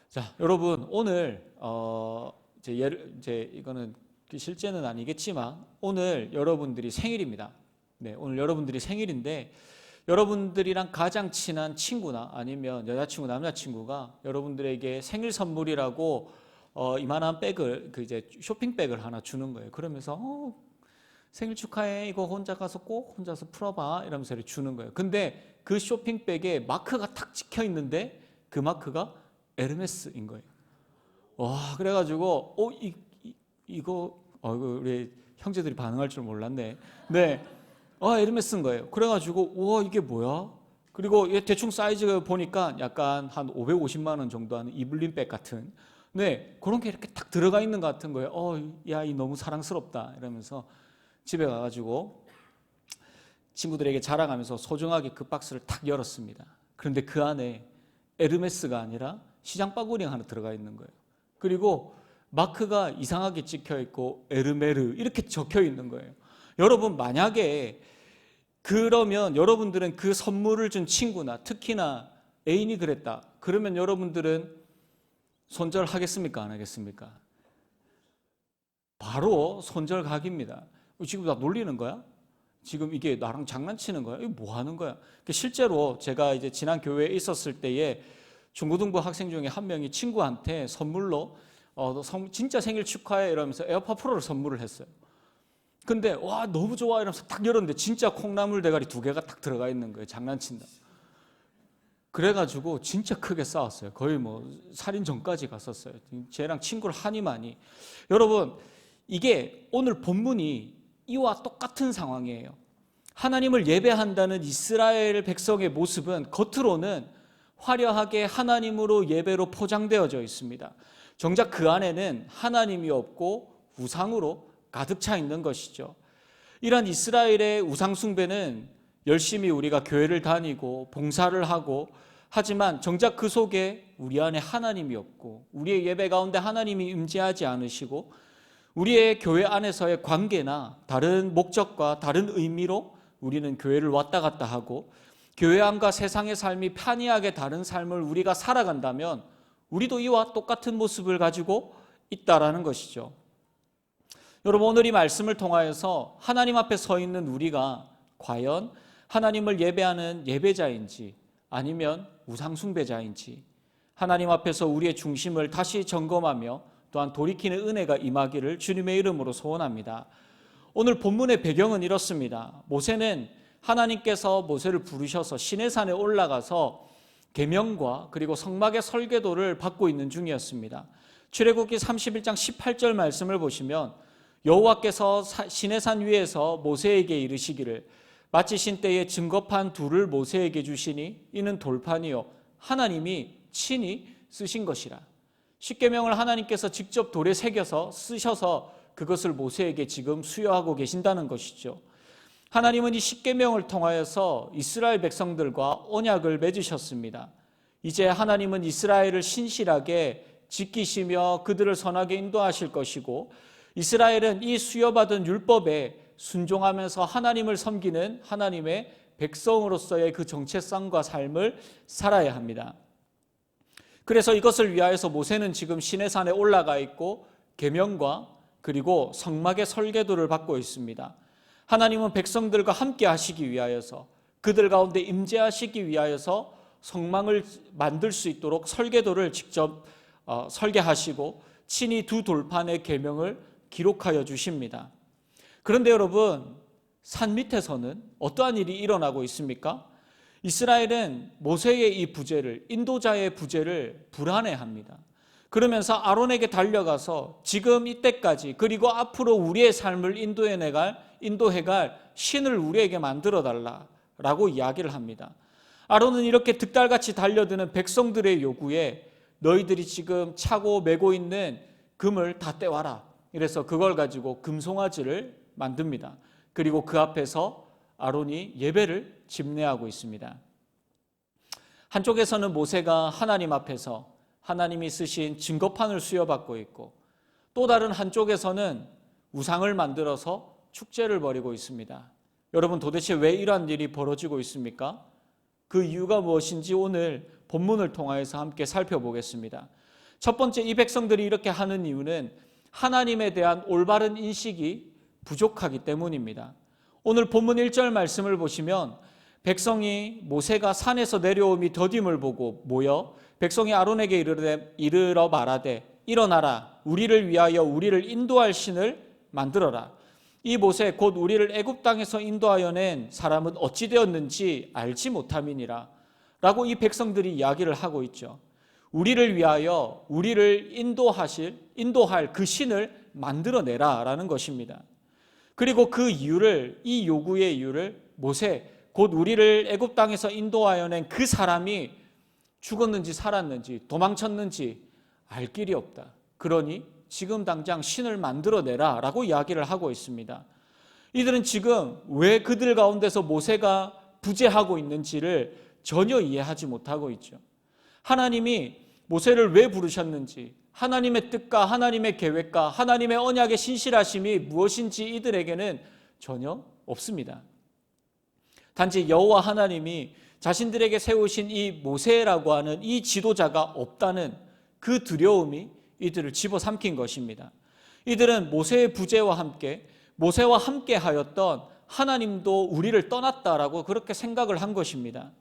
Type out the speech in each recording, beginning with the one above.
자, 여러분 오늘 이제 이거는 실제는 아니겠지만 오늘 여러분들이 생일입니다. 네, 오늘 여러분들이 생일인데 여러분들이랑 가장 친한 친구나 아니면 여자친구, 남자친구가 여러분들에게 생일 선물이라고 이만한 백을 이제 쇼핑백을 하나 주는 거예요. 그러면서 생일 축하해. 이거 혼자 가서 꼭 혼자서 풀어봐. 이러면서 이렇게 주는 거예요. 근데 그 쇼핑백에 마크가 탁 찍혀 있는데 그 마크가 에르메스인 거예요. 와, 그래가지고 이거 우리 형제들이 반응할 줄 몰랐네. 네, 에르메스인 거예요. 그래가지고 와, 이게 뭐야? 그리고 대충 사이즈 보니까 약간 한 550만 원 정도 하는 이블린백 같은, 네, 그런 게 이렇게 딱 들어가 있는 것 같은 거예요. 야, 이 너무 사랑스럽다 이러면서 집에 가가지고 친구들에게 자랑하면서 소중하게 그 박스를 탁 열었습니다. 그런데 그 안에 에르메스가 아니라 시장 바구니 하나 들어가 있는 거예요. 그리고 마크가 이상하게 찍혀 있고 에르메르 이렇게 적혀 있는 거예요. 여러분, 만약에 그러면 여러분들은 그 선물을 준 친구나 특히나 애인이 그랬다. 그러면 여러분들은 손절하겠습니까? 안 하겠습니까? 바로 손절각입니다. 지금 나 놀리는 거야? 지금 이게 나랑 장난치는 거야? 이거 뭐 하는 거야? 실제로 제가 이제 지난 교회에 있었을 때에 중고등부 학생 중에 한 명이 친구한테 선물로 진짜 생일 축하해 이러면서 에어팟 프로를 선물을 했어요. 근데 와, 너무 좋아 이러면서 딱 열었는데 진짜 콩나물 대가리 2개가 딱 들어가 있는 거예요. 장난친다. 그래가지고 진짜 크게 싸웠어요. 거의 뭐 살인 전까지 갔었어요. 쟤랑 친구를 하니 많이. 여러분, 이게 오늘 본문이 이와 똑같은 상황이에요. 하나님을 예배한다는 이스라엘 백성의 모습은 겉으로는 화려하게 하나님으로 예배로 포장되어져 있습니다. 정작 그 안에는 하나님이 없고 우상으로 가득 차 있는 것이죠. 이런 이스라엘의 우상 숭배는 열심히 우리가 교회를 다니고 봉사를 하고 하지만 정작 그 속에 우리 안에 하나님이 없고 우리의 예배 가운데 하나님이 임재하지 않으시고 우리의 교회 안에서의 관계나 다른 목적과 다른 의미로 우리는 교회를 왔다 갔다 하고 교회 안과 세상의 삶이 판이하게 다른 삶을 우리가 살아간다면 우리도 이와 똑같은 모습을 가지고 있다라는 것이죠. 여러분, 오늘 이 말씀을 통하여서 하나님 앞에 서 있는 우리가 과연 하나님을 예배하는 예배자인지 아니면 우상 숭배자인지 하나님 앞에서 우리의 중심을 다시 점검하며 또한 돌이키는 은혜가 임하기를 주님의 이름으로 소원합니다. 오늘 본문의 배경은 이렇습니다. 모세는 하나님께서 모세를 부르셔서 시내산에 올라가서 계명과 그리고 성막의 설계도를 받고 있는 중이었습니다. 출애굽기 31장 18절 말씀을 보시면 여호와께서 시내산 위에서 모세에게 이르시기를 마치신 때에 증거판 2를 모세에게 주시니 이는 돌판이요 하나님이 친히 쓰신 것이라. 십계명을 하나님께서 직접 돌에 새겨서 쓰셔서 그것을 모세에게 지금 수여하고 계신다는 것이죠. 하나님은 이 십계명을 통하여서 이스라엘 백성들과 언약을 맺으셨습니다. 이제 하나님은 이스라엘을 신실하게 지키시며 그들을 선하게 인도하실 것이고 이스라엘은 이 수여받은 율법에 순종하면서 하나님을 섬기는 하나님의 백성으로서의 그 정체성과 삶을 살아야 합니다. 그래서 이것을 위하여서 모세는 지금 시내산에 올라가 있고 계명과 그리고 성막의 설계도를 받고 있습니다. 하나님은 백성들과 함께 하시기 위하여서 그들 가운데 임재하시기 위하여서 성막을 만들 수 있도록 설계도를 직접 설계하시고 친히 2 돌판의 계명을 기록하여 주십니다. 그런데 여러분, 산 밑에서는 어떠한 일이 일어나고 있습니까? 이스라엘은 모세의 이 부재를, 인도자의 부재를 불안해합니다. 그러면서 아론에게 달려가서 지금 이때까지 그리고 앞으로 우리의 삶을 인도해갈 신을 우리에게 만들어달라라고 이야기를 합니다. 아론은 이렇게 득달같이 달려드는 백성들의 요구에 너희들이 지금 차고 메고 있는 금을 다 떼와라. 이래서 그걸 가지고 금송아지를 만듭니다. 그리고 그 앞에서 아론이 예배를 집례하고 있습니다. 한쪽에서는 모세가 하나님 앞에서 하나님이 쓰신 증거판을 수여받고 있고 또 다른 한쪽에서는 우상을 만들어서 축제를 벌이고 있습니다. 여러분, 도대체 왜 이러한 일이 벌어지고 있습니까? 그 이유가 무엇인지 오늘 본문을 통하여서 함께 살펴보겠습니다. 첫 번째, 이 백성들이 이렇게 하는 이유는 하나님에 대한 올바른 인식이 부족하기 때문입니다. 오늘 본문 1절 말씀을 보시면 백성이 모세가 산에서 내려옴이 더딤을 보고 모여 백성이 아론에게 이르러 말하되 일어나라, 우리를 위하여 우리를 인도할 신을 만들어라. 이 모세 곧 우리를 애굽 땅에서 인도하여 낸 사람은 어찌 되었는지 알지 못함이니라 라고 이 백성들이 이야기를 하고 있죠. 우리를 위하여 우리를 인도할 그 신을 만들어내라 라는 것입니다. 그리고 그 이유를, 이 요구의 이유를 모세 곧 우리를 애굽 땅에서 인도하여 낸 그 사람이 죽었는지 살았는지 도망쳤는지 알 길이 없다. 그러니 지금 당장 신을 만들어내라 라고 이야기를 하고 있습니다. 이들은 지금 왜 그들 가운데서 모세가 부재하고 있는지를 전혀 이해하지 못하고 있죠. 하나님이 모세를 왜 부르셨는지, 하나님의 뜻과 하나님의 계획과 하나님의 언약의 신실하심이 무엇인지 이들에게는 전혀 없습니다. 단지 여호와 하나님이 자신들에게 세우신 이 모세라고 하는 이 지도자가 없다는 그 두려움이 이들을 집어삼킨 것입니다. 이들은 모세의 부재와 함께 모세와 함께 하였던 하나님도 우리를 떠났다라고 그렇게 생각을 한 것입니다.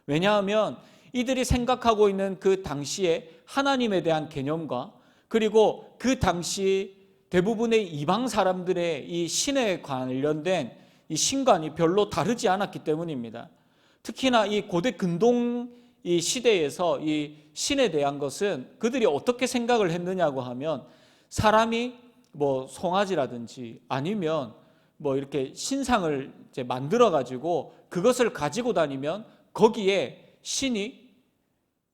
왜냐하면 이들이 생각하고 있는 그 당시에 하나님에 대한 개념과 그리고 그 당시 대부분의 이방 사람들의 이 신에 관련된 이 신관이 별로 다르지 않았기 때문입니다. 특히나 이 고대 근동 이 시대에서 이 신에 대한 것은 그들이 어떻게 생각을 했느냐고 하면 사람이 뭐 송아지라든지 아니면 뭐 이렇게 신상을 이제 만들어 가지고 그것을 가지고 다니면 거기에 신이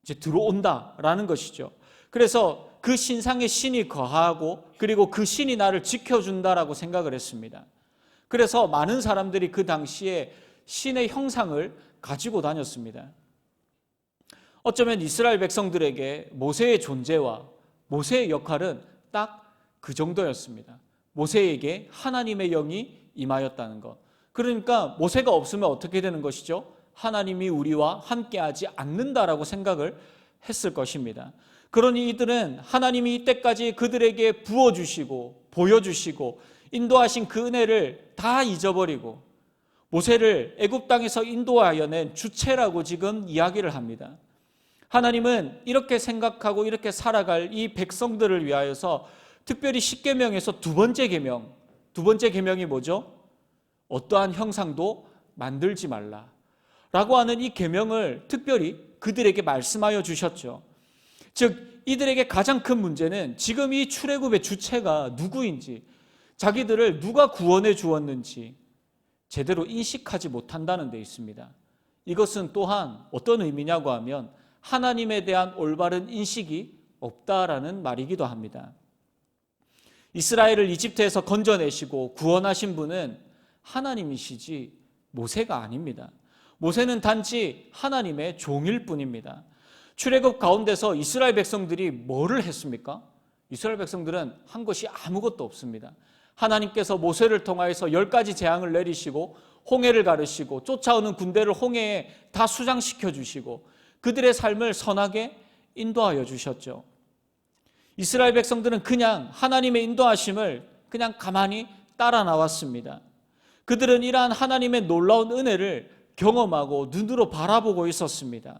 이제 들어온다라는 것이죠. 그래서 그 신상에 신이 거하고 그리고 그 신이 나를 지켜준다라고 생각을 했습니다. 그래서 많은 사람들이 그 당시에 신의 형상을 가지고 다녔습니다. 어쩌면 이스라엘 백성들에게 모세의 존재와 모세의 역할은 딱 그 정도였습니다. 모세에게 하나님의 영이 임하였다는 것. 그러니까 모세가 없으면 어떻게 되는 것이죠? 하나님이 우리와 함께하지 않는다라고 생각을 했을 것입니다. 그러니 이들은 하나님이 이때까지 그들에게 부어주시고 보여주시고 인도하신 그 은혜를 다 잊어버리고 모세를 애굽 땅에서 인도하여 낸 주체라고 지금 이야기를 합니다. 하나님은 이렇게 생각하고 이렇게 살아갈 이 백성들을 위하여서 특별히 십계명에서 두 번째 계명이 뭐죠? 어떠한 형상도 만들지 말라 라고 하는 이 계명을 특별히 그들에게 말씀하여 주셨죠. 즉 이들에게 가장 큰 문제는 지금 이 출애굽의 주체가 누구인지, 자기들을 누가 구원해 주었는지 제대로 인식하지 못한다는 데 있습니다. 이것은 또한 어떤 의미냐고 하면 하나님에 대한 올바른 인식이 없다라는 말이기도 합니다. 이스라엘을 이집트에서 건져내시고 구원하신 분은 하나님이시지 모세가 아닙니다. 모세는 단지 하나님의 종일 뿐입니다. 출애굽 가운데서 이스라엘 백성들이 뭐를 했습니까? 이스라엘 백성들은 한 것이 아무것도 없습니다. 하나님께서 모세를 통하여서 10가지 재앙을 내리시고 홍해를 가르시고 쫓아오는 군대를 홍해에 다 수장시켜 주시고 그들의 삶을 선하게 인도하여 주셨죠. 이스라엘 백성들은 그냥 하나님의 인도하심을 그냥 가만히 따라 나왔습니다. 그들은 이러한 하나님의 놀라운 은혜를 경험하고 눈으로 바라보고 있었습니다.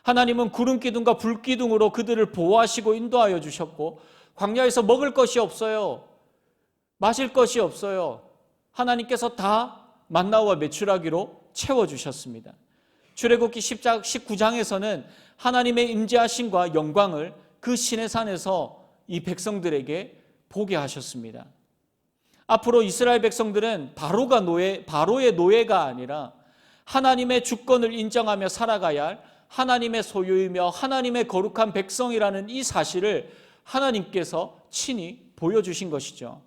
하나님은 구름 기둥과 불 기둥으로 그들을 보호하시고 인도하여 주셨고 광야에서 먹을 것이 없어요. 마실 것이 없어요. 하나님께서 다 만나와 메추라기로 채워주셨습니다. 출애굽기 19장에서는 하나님의 임재하심과 영광을 그 시내산에서 이 백성들에게 보게 하셨습니다. 앞으로 이스라엘 백성들은 바로의 노예가 아니라 하나님의 주권을 인정하며 살아가야 할 하나님의 소유이며 하나님의 거룩한 백성이라는 이 사실을 하나님께서 친히 보여주신 것이죠.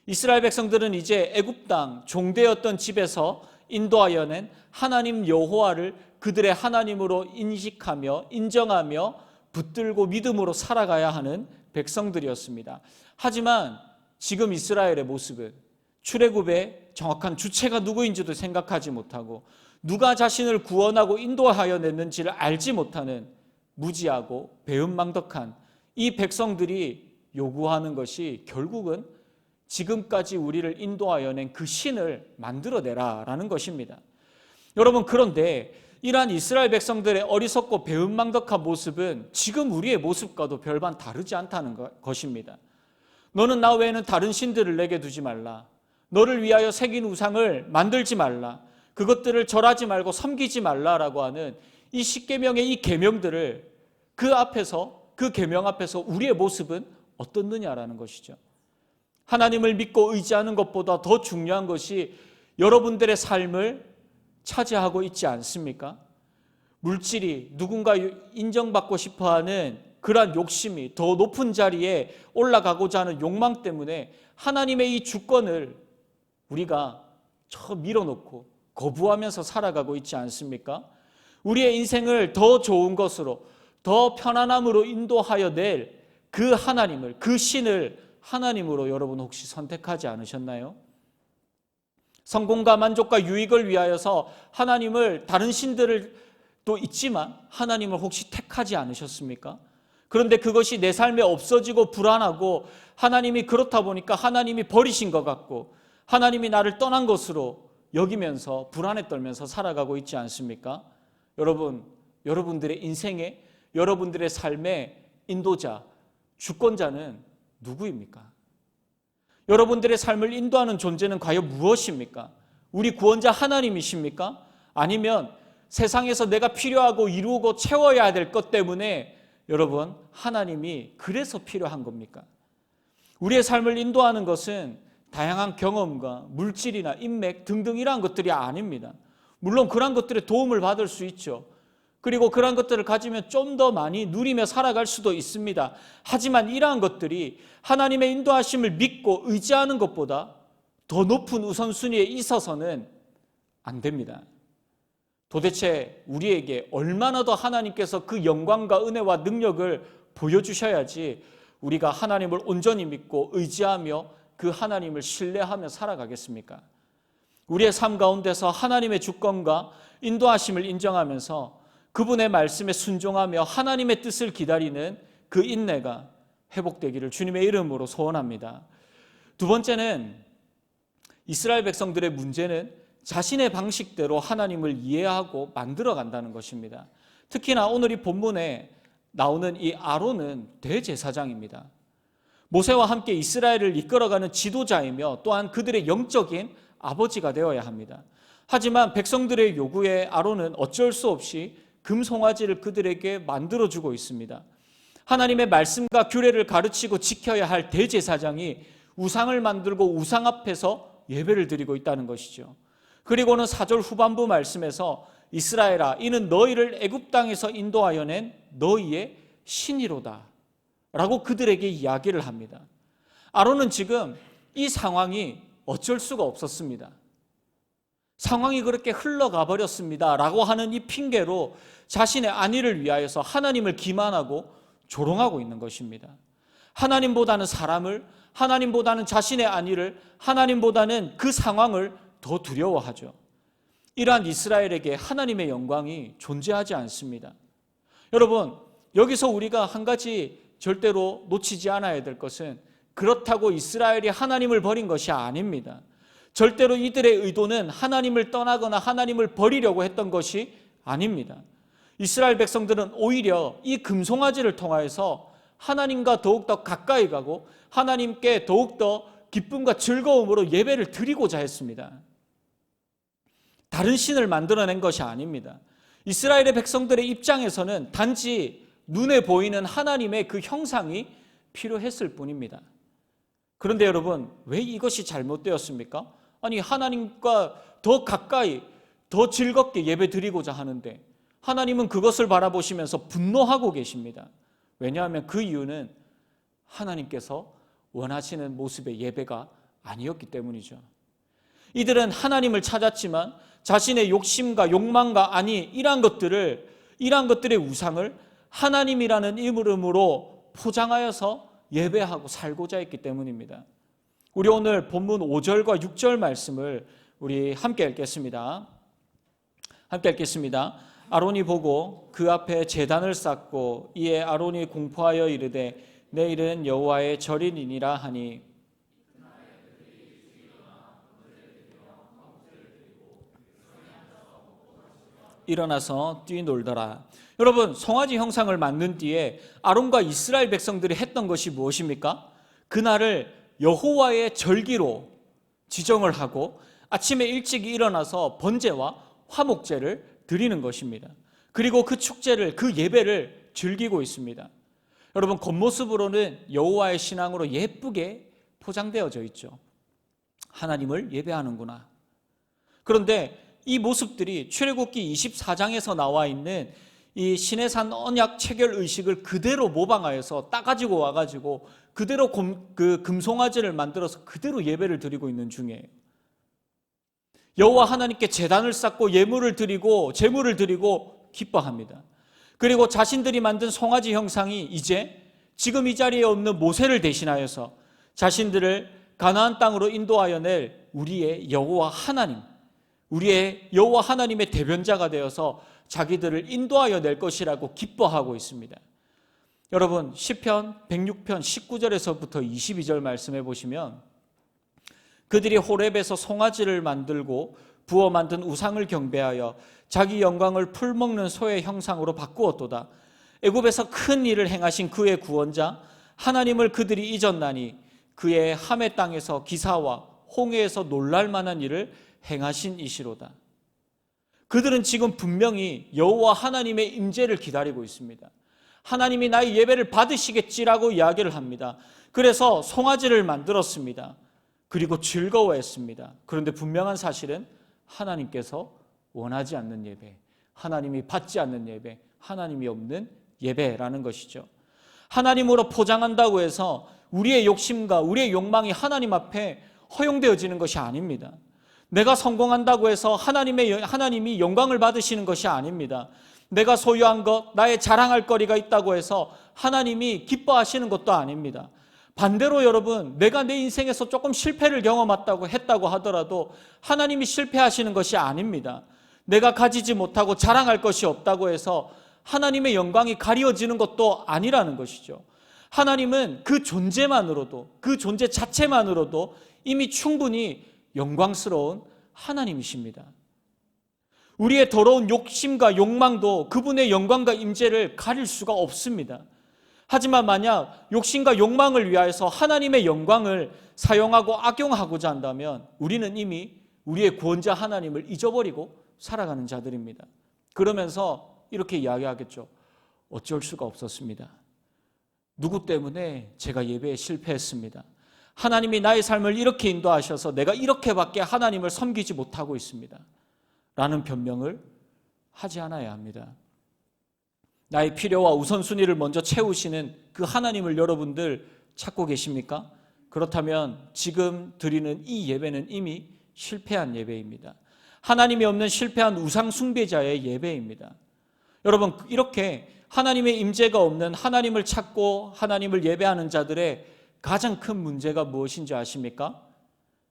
이스라엘 백성들은 이제 애굽 땅 종되었던 집에서 인도하여 낸 하나님 여호와를 그들의 하나님으로 인식하며 인정하며 붙들고 믿음으로 살아가야 하는 백성들이었습니다. 하지만 지금 이스라엘의 모습은 출애굽의 정확한 주체가 누구인지도 생각하지 못하고 누가 자신을 구원하고 인도하여 냈는지를 알지 못하는 무지하고 배은망덕한 이 백성들이 요구하는 것이 결국은 지금까지 우리를 인도하여 낸 그 신을 만들어내라라는 것입니다. 여러분, 그런데 이러한 이스라엘 백성들의 어리석고 배은망덕한 모습은 지금 우리의 모습과도 별반 다르지 않다는 것입니다. 너는 나 외에는 다른 신들을 내게 두지 말라. 너를 위하여 새긴 우상을 만들지 말라. 그것들을 절하지 말고 섬기지 말라라고 하는 이 십계명의 이 계명들을 그 계명 앞에서 우리의 모습은 어떻느냐라는 것이죠. 하나님을 믿고 의지하는 것보다 더 중요한 것이 여러분들의 삶을 차지하고 있지 않습니까? 물질이 누군가 인정받고 싶어하는 그러한 욕심이 더 높은 자리에 올라가고자 하는 욕망 때문에 하나님의 이 주권을 우리가 저 밀어놓고 거부하면서 살아가고 있지 않습니까? 우리의 인생을 더 좋은 것으로, 더 편안함으로 인도하여 낼 그 하나님을, 그 신을 하나님으로 여러분 혹시 선택하지 않으셨나요? 성공과 만족과 유익을 위하여서 하나님을, 다른 신들을 또 있지만 하나님을 혹시 택하지 않으셨습니까? 그런데 그것이 내 삶에 없어지고 불안하고 하나님이 그렇다 보니까 하나님이 버리신 것 같고 하나님이 나를 떠난 것으로 여기면서 불안에 떨면서 살아가고 있지 않습니까? 여러분, 여러분들의 인생에, 여러분들의 삶의 인도자, 주권자는 누구입니까? 여러분들의 삶을 인도하는 존재는 과연 무엇입니까? 우리 구원자 하나님이십니까? 아니면 세상에서 내가 필요하고 이루고 채워야 될 것 때문에 여러분, 하나님이 그래서 필요한 겁니까? 우리의 삶을 인도하는 것은 다양한 경험과 물질이나 인맥 등등이라는 것들이 아닙니다. 물론 그런 것들의 도움을 받을 수 있죠. 그리고 그런 것들을 가지면 좀 더 많이 누리며 살아갈 수도 있습니다. 하지만 이러한 것들이 하나님의 인도하심을 믿고 의지하는 것보다 더 높은 우선순위에 있어서는 안 됩니다. 도대체 우리에게 얼마나 더 하나님께서 그 영광과 은혜와 능력을 보여주셔야지 우리가 하나님을 온전히 믿고 의지하며 그 하나님을 신뢰하며 살아가겠습니까? 우리의 삶 가운데서 하나님의 주권과 인도하심을 인정하면서 그분의 말씀에 순종하며 하나님의 뜻을 기다리는 그 인내가 회복되기를 주님의 이름으로 소원합니다. 두 번째는 이스라엘 백성들의 문제는 자신의 방식대로 하나님을 이해하고 만들어간다는 것입니다. 특히나 오늘 이 본문에 나오는 이 아론은 대제사장입니다. 모세와 함께 이스라엘을 이끌어가는 지도자이며 또한 그들의 영적인 아버지가 되어야 합니다. 하지만 백성들의 요구에 아론은 어쩔 수 없이 금송아지를 그들에게 만들어주고 있습니다. 하나님의 말씀과 규례를 가르치고 지켜야 할 대제사장이 우상을 만들고 우상 앞에서 예배를 드리고 있다는 것이죠. 그리고는 4절 후반부 말씀에서 이스라엘아, 이는 너희를 애굽 땅에서 인도하여 낸 너희의 신이로다 라고 그들에게 이야기를 합니다. 아론은 지금 이 상황이 어쩔 수가 없었습니다. 상황이 그렇게 흘러가 버렸습니다 라고 하는 이 핑계로 자신의 안위를 위하여서 하나님을 기만하고 조롱하고 있는 것입니다. 하나님보다는 사람을, 하나님보다는 자신의 안위를, 하나님보다는 그 상황을 더 두려워하죠. 이러한 이스라엘에게 하나님의 영광이 존재하지 않습니다. 여러분, 여기서 우리가 한 가지 절대로 놓치지 않아야 될 것은 그렇다고 이스라엘이 하나님을 버린 것이 아닙니다. 절대로 이들의 의도는 하나님을 떠나거나 하나님을 버리려고 했던 것이 아닙니다. 이스라엘 백성들은 오히려 이 금송아지를 통하여서 하나님과 더욱더 가까이 가고 하나님께 더욱더 기쁨과 즐거움으로 예배를 드리고자 했습니다. 다른 신을 만들어낸 것이 아닙니다. 이스라엘의 백성들의 입장에서는 단지 눈에 보이는 하나님의 그 형상이 필요했을 뿐입니다. 그런데 여러분, 왜 이것이 잘못되었습니까? 아니, 하나님과 더 가까이, 더 즐겁게 예배 드리고자 하는데 하나님은 그것을 바라보시면서 분노하고 계십니다. 왜냐하면 그 이유는 하나님께서 원하시는 모습의 예배가 아니었기 때문이죠. 이들은 하나님을 찾았지만 자신의 욕심과 욕망과 이러한 것들의 우상을 하나님이라는 이름으로 포장하여서 예배하고 살고자 했기 때문입니다. 우리 오늘 본문 5절과 6절 말씀을 우리 함께 읽겠습니다. 함께 읽겠습니다. 아론이 보고 그 앞에 제단을 쌓고 이에 아론이 공포하여 이르되 내일은 여호와의 절이니라 하니 일어나서 뛰놀더라. 여러분, 송아지 형상을 만든 뒤에 아론과 이스라엘 백성들이 했던 것이 무엇입니까? 그날을 여호와의 절기로 지정을 하고 아침에 일찍 일어나서 번제와 화목제를 드리는 것입니다. 그리고 그 축제를, 그 예배를 즐기고 있습니다. 여러분, 겉모습으로는 여호와의 신앙으로 예쁘게 포장되어져 있죠. 하나님을 예배하는구나. 그런데 이 모습들이 출애굽기 24장에서 나와 있는 이 시내산 언약 체결 의식을 그대로 모방하여서 따가지고 와가지고 그대로 그 금송아지를 만들어서 그대로 예배를 드리고 있는 중이에요. 여호와 하나님께 제단을 쌓고 예물을 드리고 제물을 드리고 기뻐합니다. 그리고 자신들이 만든 송아지 형상이 이제 지금 이 자리에 없는 모세를 대신하여서 자신들을 가나안 땅으로 인도하여 낼 우리의 여호와 하나님, 우리의 여호와 하나님의 대변자가 되어서 자기들을 인도하여 낼 것이라고 기뻐하고 있습니다. 여러분, 시편 106편 19절에서부터 22절 말씀해 보시면 그들이 호렙에서 송아지를 만들고 부어 만든 우상을 경배하여 자기 영광을 풀먹는 소의 형상으로 바꾸었도다. 애굽에서 큰 일을 행하신 그의 구원자 하나님을 그들이 잊었나니 그의 함의 땅에서 기사와 홍해에서 놀랄 만한 일을 행하신 이시로다. 그들은 지금 분명히 여호와 하나님의 임재를 기다리고 있습니다. 하나님이 나의 예배를 받으시겠지라고 이야기를 합니다. 그래서 송아지를 만들었습니다. 그리고 즐거워했습니다. 그런데 분명한 사실은 하나님께서 원하지 않는 예배, 하나님이 받지 않는 예배, 하나님이 없는 예배라는 것이죠. 하나님으로 포장한다고 해서 우리의 욕심과 우리의 욕망이 하나님 앞에 허용되어지는 것이 아닙니다. 내가 성공한다고 해서 하나님이 영광을 받으시는 것이 아닙니다. 내가 소유한 것, 나의 자랑할 거리가 있다고 해서 하나님이 기뻐하시는 것도 아닙니다. 반대로 여러분, 내가 내 인생에서 조금 실패를 했다고 하더라도 하나님이 실패하시는 것이 아닙니다. 내가 가지지 못하고 자랑할 것이 없다고 해서 하나님의 영광이 가려지는 것도 아니라는 것이죠. 하나님은 그 존재만으로도, 그 존재 자체만으로도 이미 충분히 영광스러운 하나님이십니다. 우리의 더러운 욕심과 욕망도 그분의 영광과 임재를 가릴 수가 없습니다. 하지만 만약 욕심과 욕망을 위하여서 하나님의 영광을 사용하고 악용하고자 한다면 우리는 이미 우리의 구원자 하나님을 잊어버리고 살아가는 자들입니다. 그러면서 이렇게 이야기하겠죠. 어쩔 수가 없었습니다. 누구 때문에 제가 예배에 실패했습니다. 하나님이 나의 삶을 이렇게 인도하셔서 내가 이렇게밖에 하나님을 섬기지 못하고 있습니다. 라는 변명을 하지 않아야 합니다. 나의 필요와 우선순위를 먼저 채우시는 그 하나님을 여러분들 찾고 계십니까? 그렇다면 지금 드리는 이 예배는 이미 실패한 예배입니다. 하나님이 없는 실패한 우상 숭배자의 예배입니다. 여러분, 이렇게 하나님의 임재가 없는 하나님을 찾고 하나님을 예배하는 자들의 가장 큰 문제가 무엇인지 아십니까?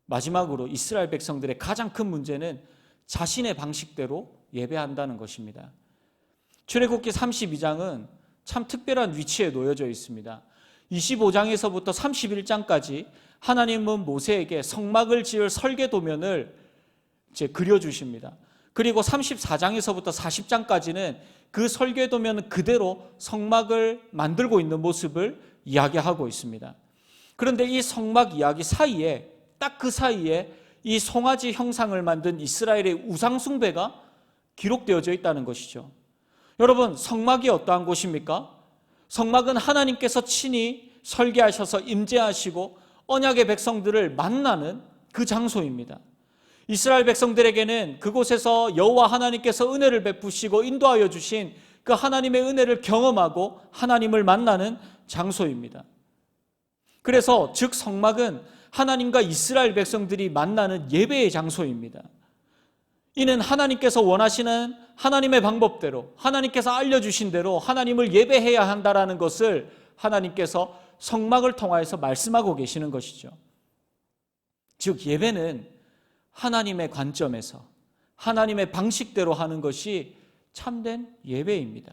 마지막으로 이스라엘 백성들의 가장 큰 문제는 자신의 방식대로 예배한다는 것입니다. 출애굽기 32장은 참 특별한 위치에 놓여져 있습니다. 25장에서부터 31장까지 하나님은 모세에게 성막을 지을 설계도면을 그려주십니다. 그리고 34장에서부터 40장까지는 그 설계도면 그대로 성막을 만들고 있는 모습을 이야기하고 있습니다. 그런데 이 성막 이야기 사이에, 딱 그 사이에 이 송아지 형상을 만든 이스라엘의 우상 숭배가 기록되어져 있다는 것이죠. 여러분, 성막이 어떠한 곳입니까? 성막은 하나님께서 친히 설계하셔서 임재하시고 언약의 백성들을 만나는 그 장소입니다. 이스라엘 백성들에게는 그곳에서 여호와 하나님께서 은혜를 베푸시고 인도하여 주신 그 하나님의 은혜를 경험하고 하나님을 만나는 장소입니다. 그래서 즉 성막은 하나님과 이스라엘 백성들이 만나는 예배의 장소입니다. 이는 하나님께서 원하시는 하나님의 방법대로, 하나님께서 알려주신 대로 하나님을 예배해야 한다라는 것을 하나님께서 성막을 통하여서 말씀하고 계시는 것이죠. 즉 예배는 하나님의 관점에서 하나님의 방식대로 하는 것이 참된 예배입니다.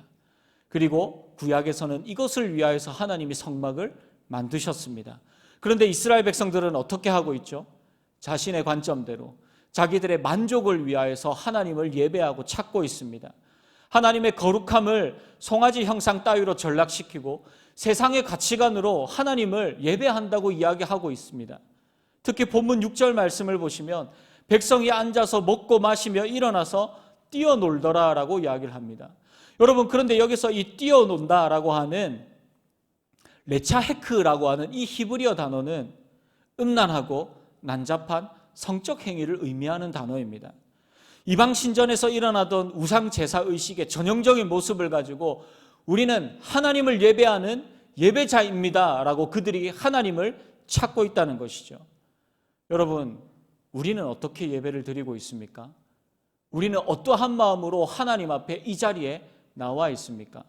그리고 구약에서는 이것을 위하여서 하나님이 성막을 만드셨습니다. 그런데 이스라엘 백성들은 어떻게 하고 있죠? 자신의 관점대로 자기들의 만족을 위하여서 하나님을 예배하고 찾고 있습니다. 하나님의 거룩함을 송아지 형상 따위로 전락시키고 세상의 가치관으로 하나님을 예배한다고 이야기하고 있습니다. 특히 본문 6절 말씀을 보시면 백성이 앉아서 먹고 마시며 일어나서 뛰어놀더라라고 이야기를 합니다. 여러분, 그런데 여기서 이 뛰어논다라고 하는 레차헤크라고 하는 이 히브리어 단어는 음란하고 난잡한 성적 행위를 의미하는 단어입니다. 이방 신전에서 일어나던 우상 제사 의식의 전형적인 모습을 가지고 우리는 하나님을 예배하는 예배자입니다라고 그들이 하나님을 찾고 있다는 것이죠. 여러분, 우리는 어떻게 예배를 드리고 있습니까? 우리는 어떠한 마음으로 하나님 앞에 이 자리에 나와 있습니까?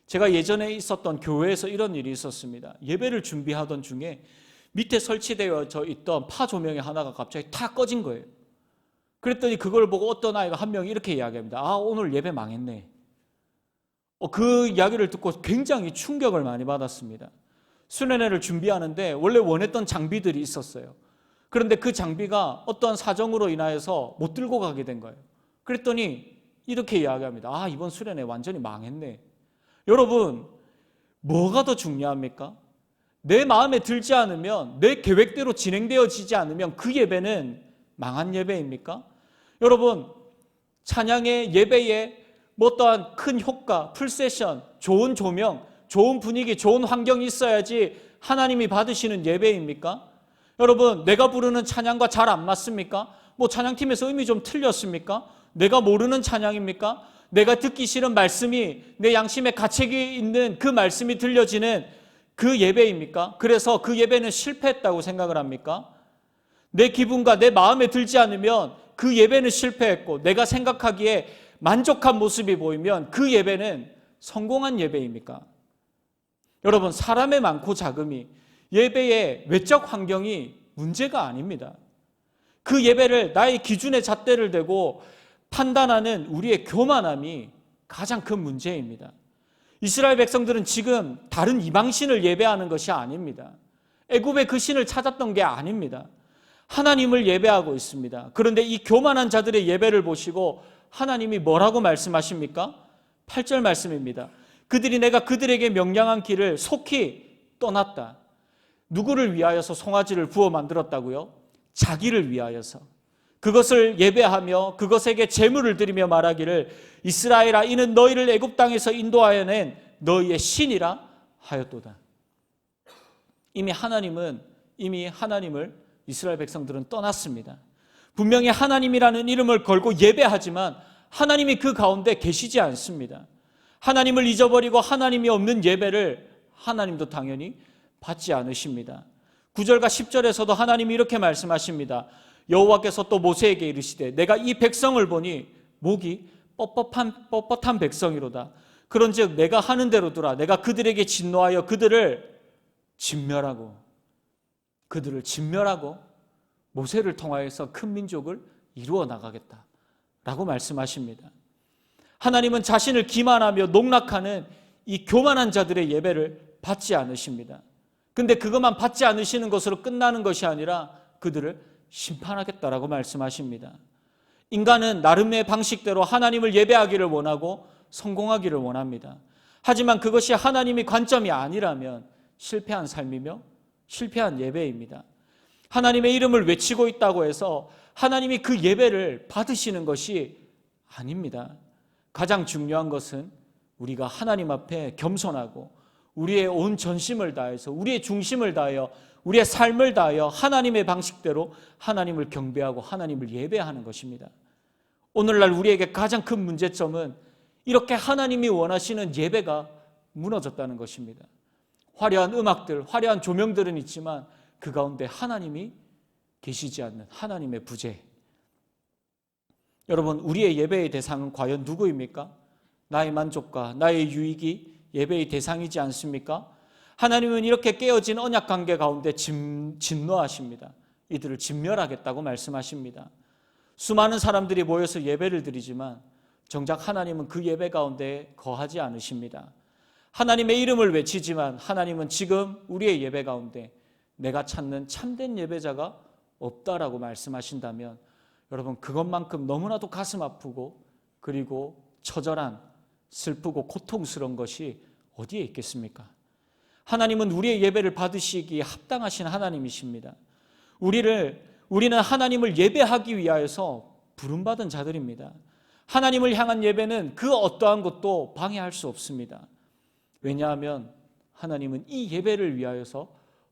제가 예전에 있었던 교회에서 이런 일이 있었습니다. 예배를 준비하던 중에 밑에 설치되어져 있던 파 조명이 하나가 갑자기 탁 꺼진 거예요. 그랬더니 그걸 보고 어떤 아이가 한 명이 이렇게 이야기합니다. 아, 오늘 예배 망했네. 그 이야기를 듣고 굉장히 충격을 많이 받았습니다. 수련회를 준비하는데 원래 원했던 장비들이 있었어요. 그런데 그 장비가 어떤 사정으로 인하여서 못 들고 가게 된 거예요. 그랬더니 이렇게 이야기합니다. 아, 이번 수련회 완전히 망했네. 여러분, 뭐가 더 중요합니까? 내 마음에 들지 않으면, 내 계획대로 진행되어지지 않으면 그 예배는 망한 예배입니까? 여러분, 찬양의 예배에 어떠한 큰 효과, 풀세션, 좋은 조명, 좋은 분위기, 좋은 환경이 있어야지 하나님이 받으시는 예배입니까? 여러분, 내가 부르는 찬양과 잘 안 맞습니까? 찬양팀에서 음이 좀 틀렸습니까? 내가 모르는 찬양입니까? 내가 듣기 싫은 말씀이 내 양심에 가책이 있는 그 말씀이 들려지는 그 예배입니까? 그래서 그 예배는 실패했다고 생각을 합니까? 내 기분과 내 마음에 들지 않으면 그 예배는 실패했고, 내가 생각하기에 만족한 모습이 보이면 그 예배는 성공한 예배입니까? 여러분, 사람의 많고 작음이, 예배의 외적 환경이 문제가 아닙니다. 그 예배를 나의 기준에 잣대를 대고 판단하는 우리의 교만함이 가장 큰 문제입니다. 이스라엘 백성들은 지금 다른 이방신을 예배하는 것이 아닙니다. 애굽의 그 신을 찾았던 게 아닙니다. 하나님을 예배하고 있습니다. 그런데 이 교만한 자들의 예배를 보시고 하나님이 뭐라고 말씀하십니까? 8절 말씀입니다. 그들이 내가 그들에게 명령한 길을 속히 떠났다. 누구를 위하여서 송아지를 구워 만들었다고요? 자기를 위하여서. 그것을 예배하며 그것에게 제물을 드리며 말하기를 이스라엘아, 이는 너희를 애굽 땅에서 인도하여 낸 너희의 신이라 하였도다. 이미 하나님을 이스라엘 백성들은 떠났습니다. 분명히 하나님이라는 이름을 걸고 예배하지만 하나님이 그 가운데 계시지 않습니다. 하나님을 잊어버리고 하나님이 없는 예배를 하나님도 당연히 받지 않으십니다. 9절과 10절에서도 하나님이 이렇게 말씀하십니다. 여호와께서 또 모세에게 이르시되 내가 이 백성을 보니 목이 뻣뻣한 백성이로다. 그런즉 내가 하는 대로 두라. 내가 그들에게 진노하여 그들을 진멸하고 모세를 통하여서 큰 민족을 이루어 나가겠다 라고 말씀하십니다. 하나님은 자신을 기만하며 농락하는 이 교만한 자들의 예배를 받지 않으십니다. 근데 그것만 받지 않으시는 것으로 끝나는 것이 아니라 그들을 심판하겠다라고 말씀하십니다. 인간은 나름의 방식대로 하나님을 예배하기를 원하고 성공하기를 원합니다. 하지만 그것이 하나님의 관점이 아니라면 실패한 삶이며 실패한 예배입니다. 하나님의 이름을 외치고 있다고 해서 하나님이 그 예배를 받으시는 것이 아닙니다. 가장 중요한 것은 우리가 하나님 앞에 겸손하고 우리의 온 전심을 다해서, 우리의 중심을 다하여, 우리의 삶을 다하여 하나님의 방식대로 하나님을 경배하고 하나님을 예배하는 것입니다. 오늘날 우리에게 가장 큰 문제점은 이렇게 하나님이 원하시는 예배가 무너졌다는 것입니다. 화려한 음악들, 화려한 조명들은 있지만 그 가운데 하나님이 계시지 않는 하나님의 부재. 여러분, 우리의 예배의 대상은 과연 누구입니까? 나의 만족과 나의 유익이 예배의 대상이지 않습니까? 하나님은 이렇게 깨어진 언약 관계 가운데 진노하십니다. 이들을 진멸하겠다고 말씀하십니다. 수많은 사람들이 모여서 예배를 드리지만 정작 하나님은 그 예배 가운데 거하지 않으십니다. 하나님의 이름을 외치지만 하나님은 지금 우리의 예배 가운데 내가 찾는 참된 예배자가 없다라고 말씀하신다면 여러분, 그것만큼 너무나도 가슴 아프고 그리고 처절한, 슬프고 고통스러운 것이 어디에 있겠습니까? 하나님은 우리의 예배를 받으시기에 합당하신 하나님이십니다. 우리는 하나님을 예배하기 위하여서 부름받은 자들입니다. 하나님을 향한 예배는 그 어떠한 것도 방해할 수 없습니다. 왜냐하면 하나님은 이 예배를 위하여서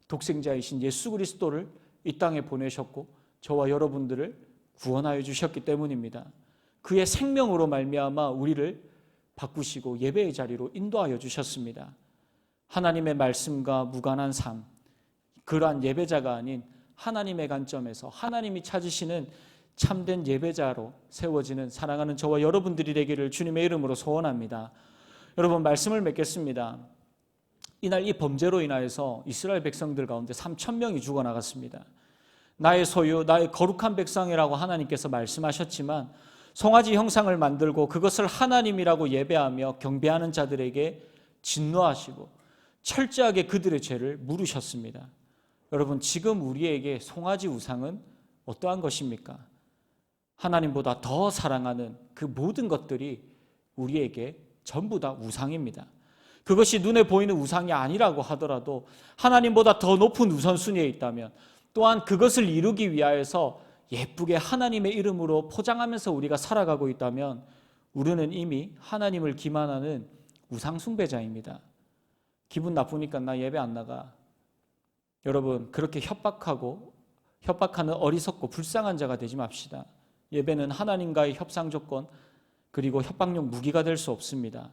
독생자이신 예수 그리스도를 이 땅에 보내셨고 저와 여러분들을 구원하여 주셨기 때문입니다. 그의 생명으로 말미암아 우리를 바꾸시고 예배의 자리로 인도하여 주셨습니다. 하나님의 말씀과 무관한 삶, 그러한 예배자가 아닌 하나님의 관점에서 하나님이 찾으시는 참된 예배자로 세워지는 사랑하는 저와 여러분들이 되기를 주님의 이름으로 소원합니다. 여러분, 말씀을 맺겠습니다. 이날 이 범죄로 인하여서 이스라엘 백성들 가운데 3,000명이 죽어나갔습니다. 나의 소유, 나의 거룩한 백성이라고 하나님께서 말씀하셨지만 송아지 형상을 만들고 그것을 하나님이라고 예배하며 경배하는 자들에게 진노하시고 철저하게 그들의 죄를 물으셨습니다. 여러분, 지금 우리에게 송아지 우상은 어떠한 것입니까? 하나님보다 더 사랑하는 그 모든 것들이 우리에게 전부 다 우상입니다. 그것이 눈에 보이는 우상이 아니라고 하더라도 하나님보다 더 높은 우선순위에 있다면, 또한 그것을 이루기 위하여서 예쁘게 하나님의 이름으로 포장하면서 우리가 살아가고 있다면 우리는 이미 하나님을 기만하는 우상 숭배자입니다. 기분 나쁘니까 나 예배 안 나가. 여러분, 그렇게 협박하는 어리석고 불쌍한 자가 되지 맙시다. 예배는 하나님과의 협상 조건 그리고 협박용 무기가 될 수 없습니다.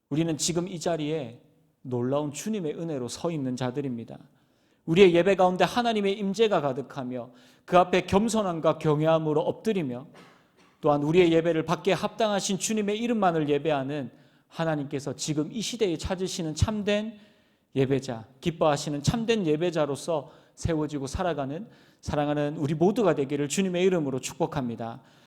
우리는 지금 이 자리에 놀라운 주님의 은혜로 서 있는 자들입니다. 우리의 예배 가운데 하나님의 임재가 가득하며 그 앞에 겸손함과 경외함으로 엎드리며 또한 우리의 예배를 받기에 합당하신 주님의 이름만을 예배하는 하나님께서 지금 이 시대에 찾으시는 참된 예배자, 기뻐하시는 참된 예배자로서 세워지고 살아가는 사랑하는 우리 모두가 되기를 주님의 이름으로 축복합니다.